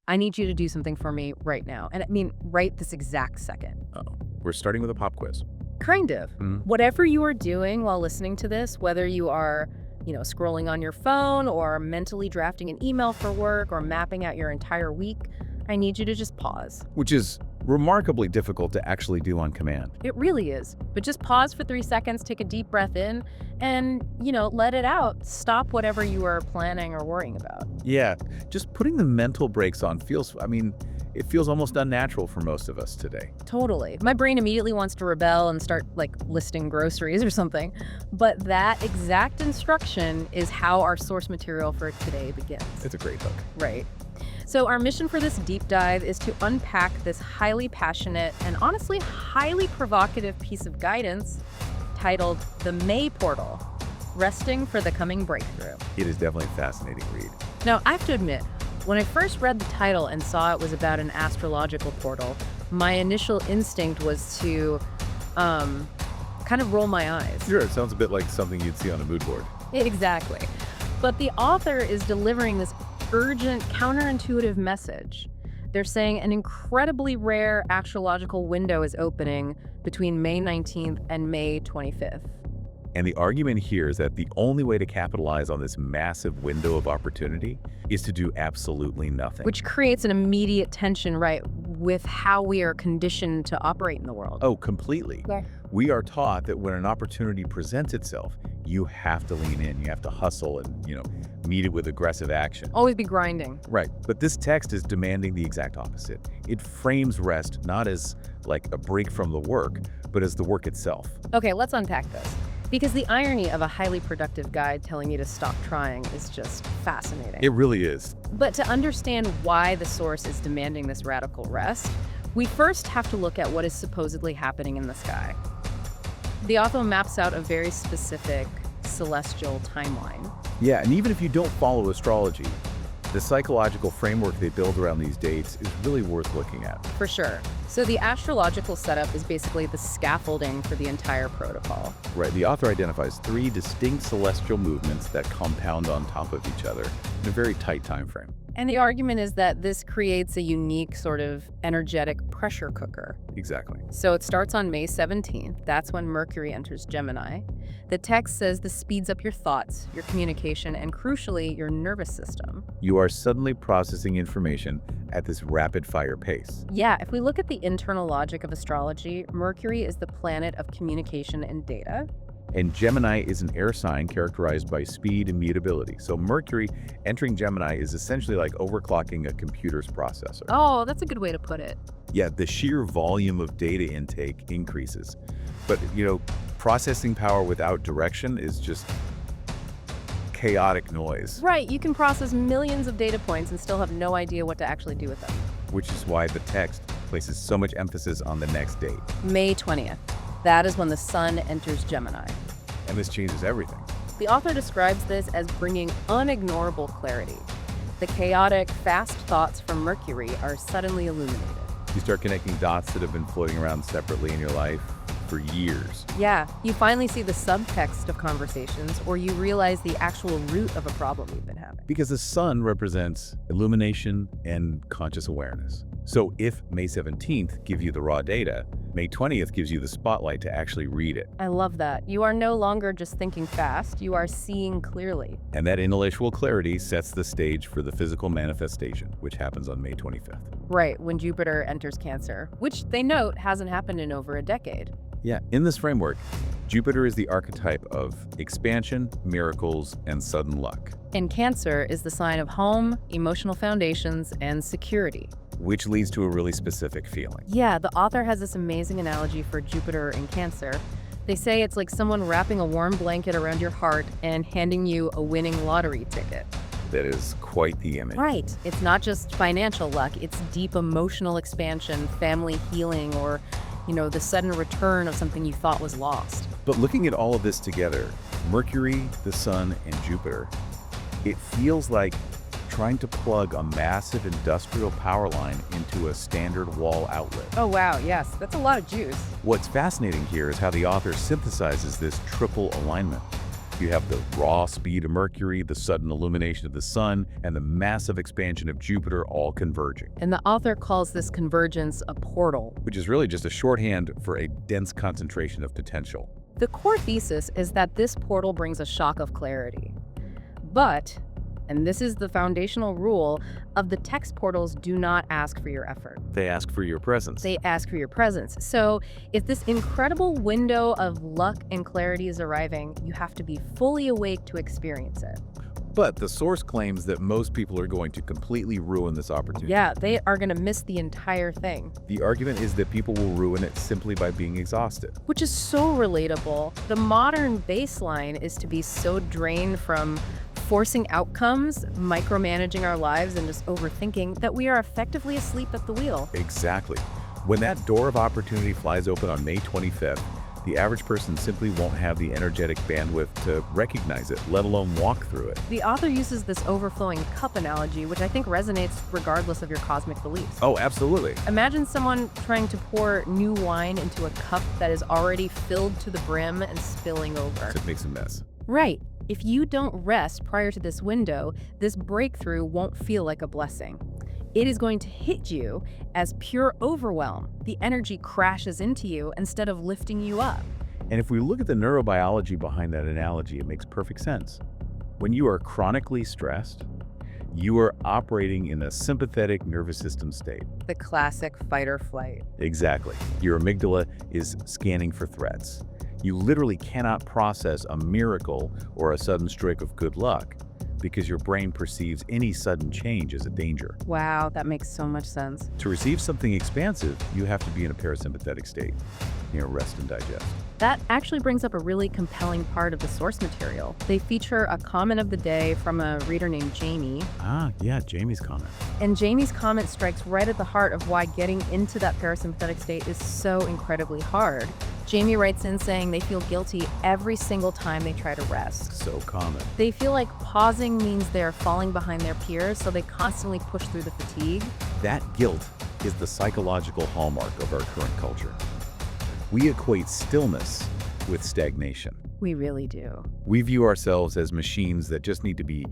I need you to do something for me right now. And I mean, right this exact second. Uh-oh. We're starting with a pop quiz. Kind of. Mhm. Whatever you are doing while listening to this, whether you are, scrolling on your phone or mentally drafting an email for work or mapping out your entire week, I need you to just pause. Which is remarkably difficult to actually do on command. It really is. But just pause for 3 seconds, take a deep breath in, and, let it out. Stop whatever you are planning or worrying about. Yeah, just putting the mental brakes on it feels almost unnatural for most of us today. Totally. My brain immediately wants to rebel and start, listing groceries or something. But that exact instruction is how our source material for today begins. It's a great hook. Right. So our mission for this deep dive is to unpack this highly passionate and honestly highly provocative piece of guidance titled The May Portal, Resting for the Coming Breakthrough. It is definitely a fascinating read. Now, I have to admit, when I first read the title and saw it was about an astrological portal, my initial instinct was to kind of roll my eyes. Sure, it sounds a bit like something you'd see on a mood board. Exactly. But the author is delivering this urgent, counterintuitive message. They're saying an incredibly rare astrological window is opening between May 19th and May 25th. And the argument here is that the only way to capitalize on this massive window of opportunity is to do absolutely nothing. Which creates an immediate tension, right, with how we are conditioned to operate in the world. Oh, completely. Yeah. We are taught that when an opportunity presents itself, you have to lean in, you have to hustle and, meet it with aggressive action. Always be grinding. Right, but this text is demanding the exact opposite. It frames rest not as like a break from the work, but as the work itself. Okay, let's unpack this. Because the irony of a highly productive guide telling you to stop trying is just fascinating. It really is. But to understand why the source is demanding this radical rest, we first have to look at what is supposedly happening in the sky. The author maps out a very specific celestial timeline. Yeah, and even if you don't follow astrology, the psychological framework they build around these dates is really worth looking at. For sure. So the astrological setup is basically the scaffolding for the entire protocol. Right, the author identifies 3 distinct celestial movements that compound on top of each other in a very tight time frame. And the argument is that this creates a unique sort of energetic pressure cooker. Exactly. So it starts on May 17th. That's when Mercury enters Gemini. The text says this speeds up your thoughts, your communication, and crucially, your nervous system. You are suddenly processing information at this rapid-fire pace. Yeah, if we look at the internal logic of astrology, Mercury is the planet of communication and data. And Gemini is an air sign characterized by speed and mutability. So Mercury entering Gemini is essentially like overclocking a computer's processor. Oh, that's a good way to put it. Yeah, the sheer volume of data intake increases. But, processing power without direction is just chaotic noise. Right, you can process millions of data points and still have no idea what to actually do with them. Which is why the text places so much emphasis on the next date. May 20th. That is when the sun enters Gemini. And this changes everything. The author describes this as bringing unignorable clarity. The chaotic, fast thoughts from Mercury are suddenly illuminated. You start connecting dots that have been floating around separately in your life for years. Yeah, you finally see the subtext of conversations, or you realize the actual root of a problem you've been having. Because the sun represents illumination and conscious awareness. So if May 17th gives you the raw data, May 20th gives you the spotlight to actually read it. I love that. You are no longer just thinking fast, you are seeing clearly. And that intellectual clarity sets the stage for the physical manifestation, which happens on May 25th. Right, when Jupiter enters Cancer, which they note hasn't happened in over a decade. Yeah, in this framework, Jupiter is the archetype of expansion, miracles, and sudden luck. And Cancer is the sign of home, emotional foundations, and security. Which leads to a really specific feeling. Yeah, the author has this amazing analogy for Jupiter in Cancer. They say it's like someone wrapping a warm blanket around your heart and handing you a winning lottery ticket. That is quite the image. Right. It's not just financial luck, it's deep emotional expansion, family healing, or, the sudden return of something you thought was lost. But looking at all of this together, Mercury, the Sun, and Jupiter, it feels like trying to plug a massive industrial power line into a standard wall outlet. Oh, wow, yes. That's a lot of juice. What's fascinating here is how the author synthesizes this triple alignment. You have the raw speed of Mercury, the sudden illumination of the sun, and the massive expansion of Jupiter all converging, And the author calls this convergence a portal. which is really just a shorthand for a dense concentration of potential. The core thesis is that this portal brings a shock of clarity. But, and this is the foundational rule of the text portals, do not ask for your effort. They ask for your presence. They ask for your presence. So if this incredible window of luck and clarity is arriving, you have to be fully awake to experience it. But the source claims that most people are going to completely ruin this opportunity. Yeah, they are going to miss the entire thing, The argument is that people will ruin it simply by being exhausted. which is so relatable. The modern baseline is to be so drained from forcing outcomes, micromanaging our lives, and just overthinking that we are effectively asleep at the wheel. Exactly. When that door of opportunity flies open on May 25th, the average person simply won't have the energetic bandwidth to recognize it, let alone walk through it. The author uses this overflowing cup analogy, which I think resonates regardless of your cosmic beliefs. Oh, absolutely. Imagine someone trying to pour new wine into a cup that is already filled to the brim and spilling over. It makes a mess. Right. If you don't rest prior to this window, this breakthrough won't feel like a blessing. It is going to hit you as pure overwhelm. The energy crashes into you instead of lifting you up. And if we look at the neurobiology behind that analogy, it makes perfect sense. When you are chronically stressed, you are operating in a sympathetic nervous system state. The classic fight or flight. Exactly. Your amygdala is scanning for threats. You literally cannot process a miracle or a sudden streak of good luck because your brain perceives any sudden change as a danger. Wow, that makes so much sense. To receive something expansive, you have to be in a parasympathetic state, rest and digest. That actually brings up a really compelling part of the source material. They feature a comment of the day from a reader named Jamie. Ah, yeah, Jamie's comment. And Jamie's comment strikes right at the heart of why getting into that parasympathetic state is so incredibly hard. Jamie writes in saying they feel guilty every single time they try to rest. So common. They feel like pausing means they're falling behind their peers, so they constantly push through the fatigue. That guilt is the psychological hallmark of our current culture. We equate stillness with stagnation. We really do. We view ourselves as machines that just need to be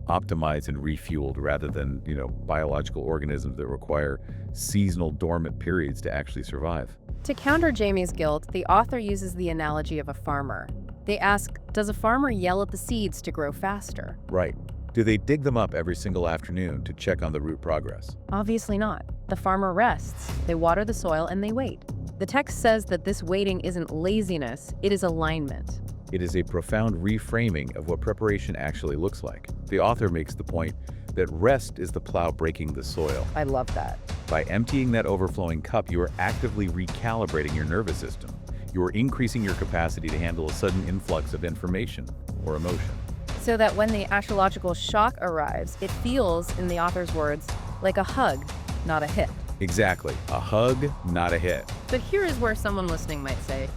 optimized and refueled rather than, biological organisms that require seasonal dormant periods to actually survive. To counter Jamie's guilt, the author uses the analogy of a farmer. They ask, does a farmer yell at the seeds to grow faster? Right. Do they dig them up every single afternoon to check on the root progress? Obviously not. The farmer rests, they water the soil, and they wait. The text says that this waiting isn't laziness, it is alignment. It is a profound reframing of what preparation actually looks like. The author makes the point that rest is the plow breaking the soil. I love that. By emptying that overflowing cup, you are actively recalibrating your nervous system. You are increasing your capacity to handle a sudden influx of information or emotion. So that when the astrological shock arrives, it feels, in the author's words, like a hug, not a hit. Exactly. A hug, not a hit. But here is where someone listening might say,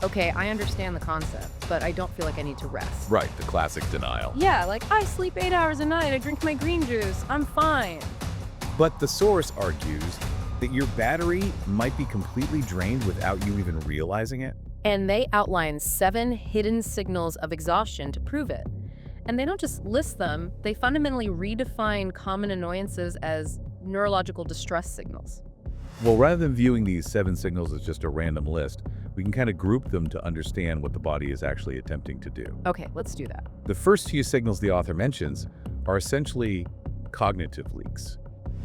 okay, I understand the concept, but I don't feel like I need to rest. Right, the classic denial. Yeah, like I sleep 8 hours a night, I drink my green juice, I'm fine. But the source argues that your battery might be completely drained without you even realizing it. And they outline 7 hidden signals of exhaustion to prove it. And they don't just list them, they fundamentally redefine common annoyances as neurological distress signals. Well, rather than viewing these 7 signals as just a random list, we can kind of group them to understand what the body is actually attempting to do. Okay, let's do that. The first few signals the author mentions are essentially cognitive leaks.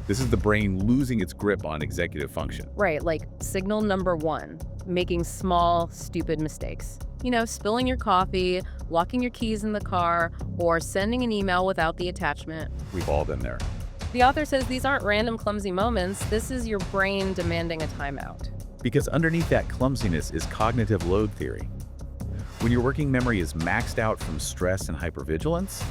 This is the brain losing its grip on executive function. Right, like signal number 1, making small, stupid mistakes. Spilling your coffee, locking your keys in the car, or sending an email without the attachment. We've all been there. The author says these aren't random clumsy moments, this is your brain demanding a timeout. Because underneath that clumsiness is cognitive load theory. When your working memory is maxed out from stress and hypervigilance,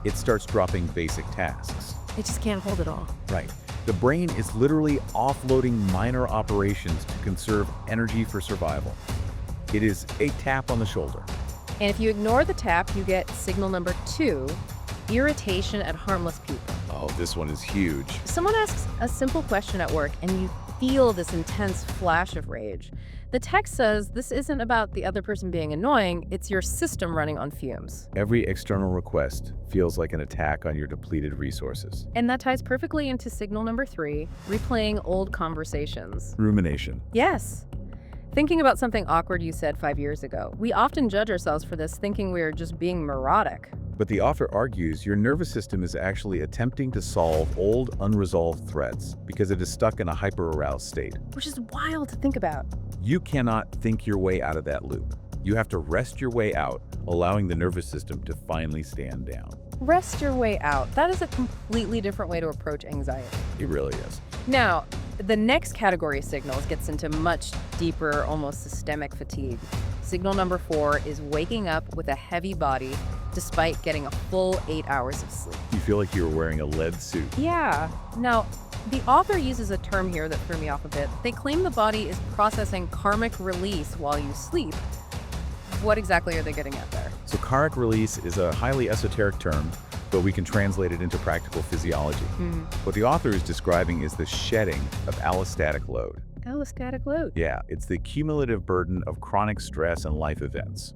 it starts dropping basic tasks. It just can't hold it all. Right. The brain is literally offloading minor operations to conserve energy for survival. It is a tap on the shoulder. And if you ignore the tap, you get signal number 2, irritation at harmless people. Oh, this one is huge. Someone asks a simple question at work and you feel this intense flash of rage. The text says this isn't about the other person being annoying, it's your system running on fumes. Every external request feels like an attack on your depleted resources. And that ties perfectly into signal number 3, replaying old conversations. Rumination. Yes. Thinking about something awkward you said 5 years ago. We often judge ourselves for this, thinking we're just being neurotic. But the author argues your nervous system is actually attempting to solve old, unresolved threats because it is stuck in a hyper-aroused state. Which is wild to think about. You cannot think your way out of that loop. You have to rest your way out, allowing the nervous system to finally stand down. Rest your way out. That is a completely different way to approach anxiety. It really is. Now, the next category of signals gets into much deeper, almost systemic fatigue. Signal number 4 is waking up with a heavy body despite getting a full 8 hours of sleep. You feel like you're wearing a lead suit. Yeah. Now, the author uses a term here that threw me off a bit. They claim the body is processing karmic release while you sleep. What exactly are they getting at there? So karmic release is a highly esoteric term, but we can translate it into practical physiology. What the author is describing is the shedding of allostatic load. Allostatic load. Yeah, it's the cumulative burden of chronic stress and life events.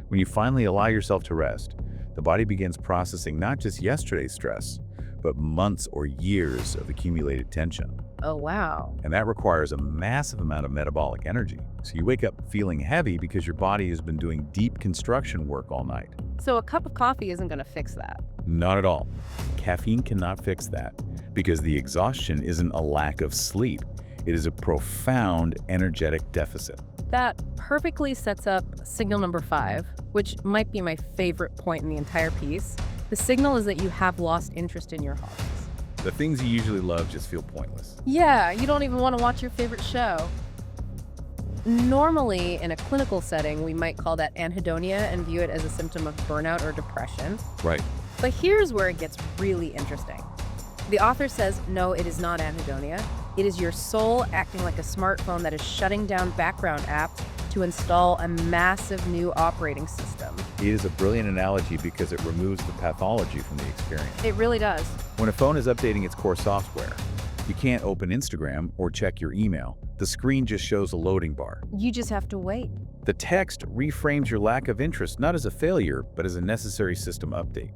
When you finally allow yourself to rest, the body begins processing not just yesterday's stress, but months or years of accumulated tension. Oh, wow. And that requires a massive amount of metabolic energy. So you wake up feeling heavy because your body has been doing deep construction work all night. So a cup of coffee isn't going to fix that. Not at all. Caffeine cannot fix that because the exhaustion isn't a lack of sleep. It is a profound energetic deficit. That perfectly sets up signal number 5, which might be my favorite point in the entire piece. The signal is that you have lost interest in your hobbies. The things you usually love just feel pointless. Yeah, you don't even want to watch your favorite show. Normally, in a clinical setting, we might call that anhedonia and view it as a symptom of burnout or depression. Right. But here's where it gets really interesting. The author says, no, it is not anhedonia. It is your soul acting like a smartphone that is shutting down background apps to install a massive new operating system. It is a brilliant analogy because it removes the pathology from the experience. It really does. When a phone is updating its core software, you can't open Instagram or check your email. The screen just shows a loading bar. You just have to wait. The text reframes your lack of interest not as a failure, but as a necessary system update.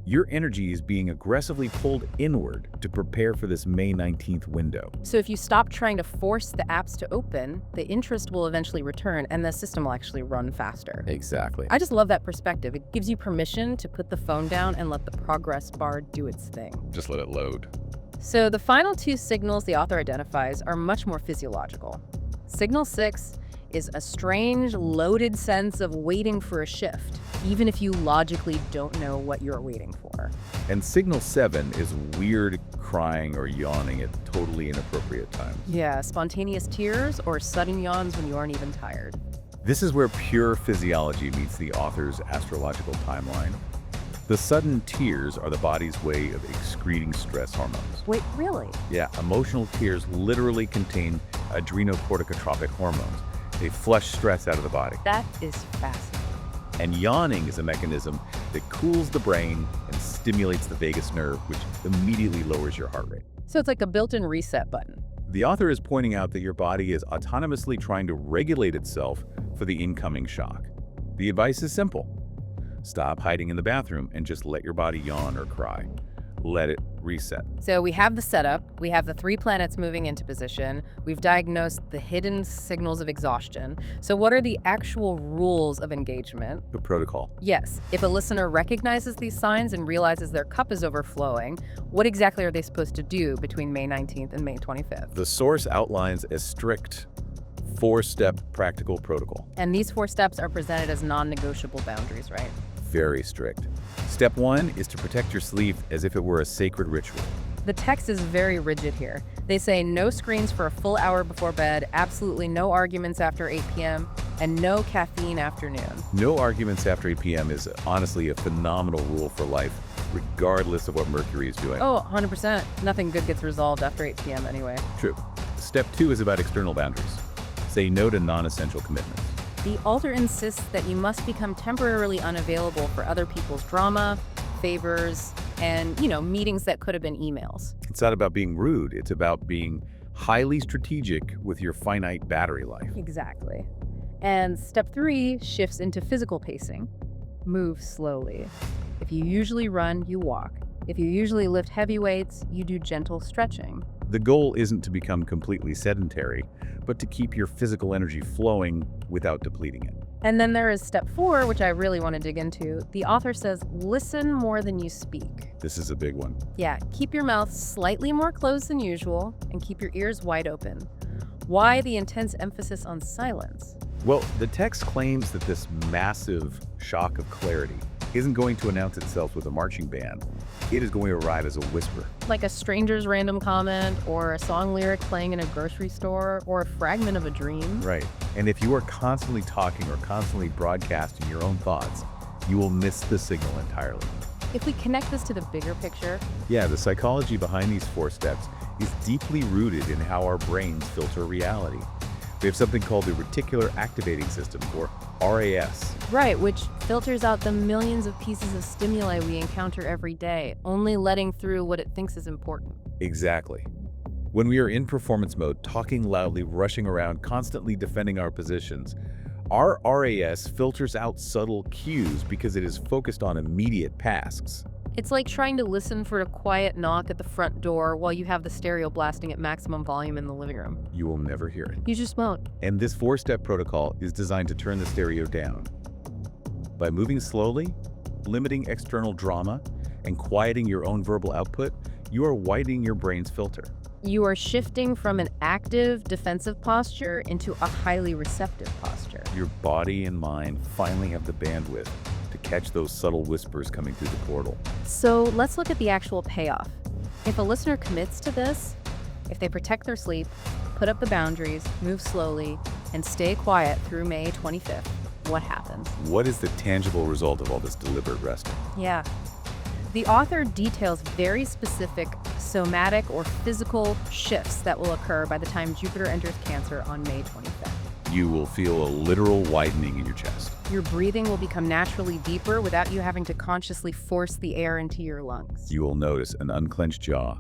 Your energy is being aggressively pulled inward to prepare for this May 19th window. So if you stop trying to force the apps to open, the interest will eventually return and the system will actually run faster. Exactly. I just love that perspective. It gives you permission to put the phone down and let the progress bar do its thing. Just let it load. So the final 2 signals the author identifies are much more physiological. Signal 6 is a strange, loaded sense of waiting for a shift, even if you logically don't know what you're waiting for. And signal 7 is weird crying or yawning at totally inappropriate times. Yeah, spontaneous tears or sudden yawns when you aren't even tired. This is where pure physiology meets the author's astrological timeline. The sudden tears are the body's way of excreting stress hormones. Wait, really? Yeah, emotional tears literally contain adrenocorticotropic hormones. They flush stress out of the body. That is fascinating. And yawning is a mechanism that cools the brain and stimulates the vagus nerve, which immediately lowers your heart rate. So it's like a built-in reset button. The author is pointing out that your body is autonomously trying to regulate itself for the incoming shock. The advice is simple. Stop hiding in the bathroom and just let your body yawn or cry. Let it reset. So we have the setup, we have the 3 planets moving into position, we've diagnosed the hidden signals of exhaustion. So what are the actual rules of engagement? The protocol. Yes, if a listener recognizes these signs and realizes their cup is overflowing, what exactly are they supposed to do between May 19th and May 25th? The source outlines a strict 4-step practical protocol. And these 4 steps are presented as non-negotiable boundaries, right? Very strict. Step 1 is to protect your sleep as if it were a sacred ritual. The text is very rigid here. They say no screens for a full hour before bed, absolutely no arguments after 8 p.m., and no caffeine after noon. No arguments after 8 p.m. is honestly a phenomenal rule for life, regardless of what Mercury is doing. Oh, 100%. Nothing good gets resolved after 8 p.m. anyway. True. Step 2 is about external boundaries. Say no to non-essential commitments. The author insists that you must become temporarily unavailable for other people's drama, favors, and, meetings that could have been emails. It's not about being rude. It's about being highly strategic with your finite battery life. Exactly. And step 3 shifts into physical pacing. Move slowly. If you usually run, you walk. If you usually lift heavy weights, you do gentle stretching. The goal isn't to become completely sedentary, but to keep your physical energy flowing without depleting it. And then there is step 4, which I really want to dig into. The author says, listen more than you speak. This is a big one. Yeah, keep your mouth slightly more closed than usual and keep your ears wide open. Why the intense emphasis on silence? Well, the text claims that this massive shock of clarity isn't going to announce itself with a marching band. It is going to arrive as a whisper. Like a stranger's random comment, or a song lyric playing in a grocery store, or a fragment of a dream. Right. And if you are constantly talking or constantly broadcasting your own thoughts, you will miss the signal entirely. If we connect this to the bigger picture, Yeah, the psychology behind these 4 steps is deeply rooted in how our brains filter reality. We have something called the reticular activating system, or RAS. right, which filters out the millions of pieces of stimuli we encounter every day, only letting through what it thinks is important. Exactly. When we are in performance mode, talking loudly, rushing around, constantly defending our positions, our RAS filters out subtle cues because it is focused on immediate tasks. It's like trying to listen for a quiet knock at the front door while you have the stereo blasting at maximum volume in the living room. You will never hear it. You just won't. And this 4-step protocol is designed to turn the stereo down. By moving slowly, limiting external drama, and quieting your own verbal output, you are widening your brain's filter. You are shifting from an active, defensive posture into a highly receptive posture. Your body and mind finally have the bandwidth to catch those subtle whispers coming through the portal. So let's look at the actual payoff. If a listener commits to this, if they protect their sleep, put up the boundaries, move slowly, and stay quiet through May 25th, what happens? What is the tangible result of all this deliberate resting? Yeah. The author details very specific somatic or physical shifts that will occur by the time Jupiter enters Cancer on May 25th. You will feel a literal widening in your chest. Your breathing will become naturally deeper without you having to consciously force the air into your lungs. You will notice an unclenched jaw,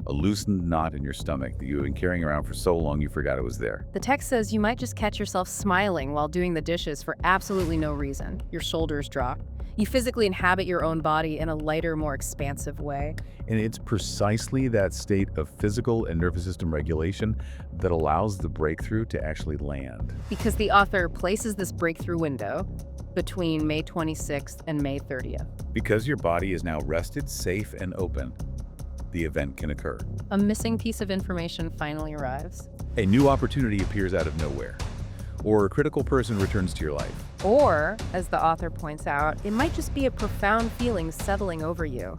a loosened knot in your stomach that you have been carrying around for so long you forgot it was there. The text says you might just catch yourself smiling while doing the dishes for absolutely no reason. Your shoulders drop. You physically inhabit your own body in a lighter, more expansive way. And it's precisely that state of physical and nervous system regulation that allows the breakthrough to actually land. Because the author places this breakthrough window between May 26th and May 30th. Because your body is now rested, safe, and open, the event can occur. A missing piece of information finally arrives. A new opportunity appears out of nowhere, or a critical person returns to your life. Or, as the author points out, it might just be a profound feeling settling over you.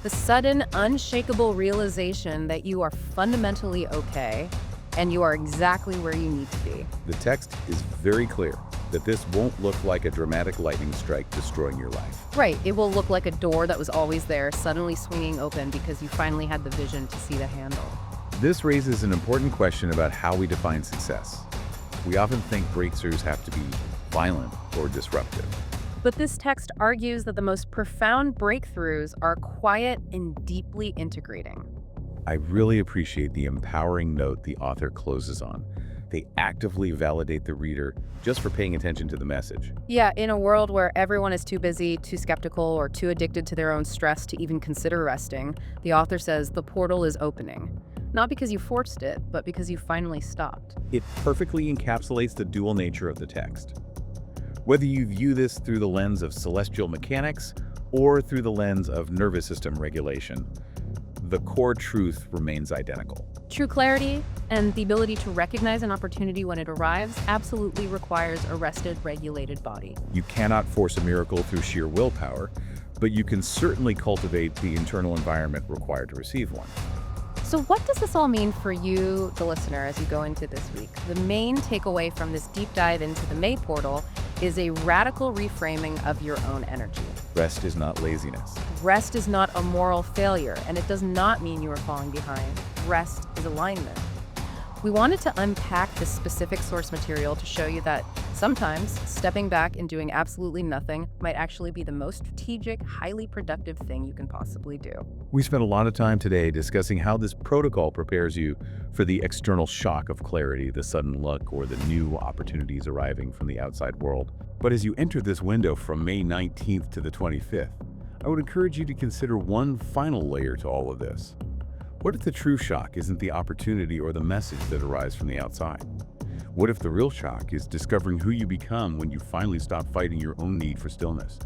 The sudden, unshakable realization that you are fundamentally okay and you are exactly where you need to be. The text is very clear that this won't look like a dramatic lightning strike destroying your life. Right, it will look like a door that was always there suddenly swinging open because you finally had the vision to see the handle. This raises an important question about how we define success. We often think breakthroughs have to be violent or disruptive. But this text argues that the most profound breakthroughs are quiet and deeply integrating. I really appreciate the empowering note the author closes on. They actively validate the reader just for paying attention to the message. Yeah, in a world where everyone is too busy, too skeptical, or too addicted to their own stress to even consider resting, the author says the portal is opening. Not because you forced it, but because you finally stopped. It perfectly encapsulates the dual nature of the text. Whether you view this through the lens of celestial mechanics or through the lens of nervous system regulation, the core truth remains identical. True clarity and the ability to recognize an opportunity when it arrives absolutely requires a rested, regulated body. You cannot force a miracle through sheer willpower, but you can certainly cultivate the internal environment required to receive one. So what does this all mean for you, the listener, as you go into this week? The main takeaway from this deep dive into the May portal is a radical reframing of your own energy. Rest is not laziness. Rest is not a moral failure, and it does not mean you are falling behind. Rest is alignment. We wanted to unpack this specific source material to show you that Sometimes, stepping back and doing absolutely nothing might actually be the most strategic, highly productive thing you can possibly do. We spent a lot of time today discussing how this protocol prepares you for the external shock of clarity, the sudden luck, or the new opportunities arriving from the outside world. But as you enter this window from May 19th to the 25th, I would encourage you to consider one final layer to all of this. What if the true shock isn't the opportunity or the message that arrives from the outside? What if the real shock is discovering who you become when you finally stop fighting your own need for stillness?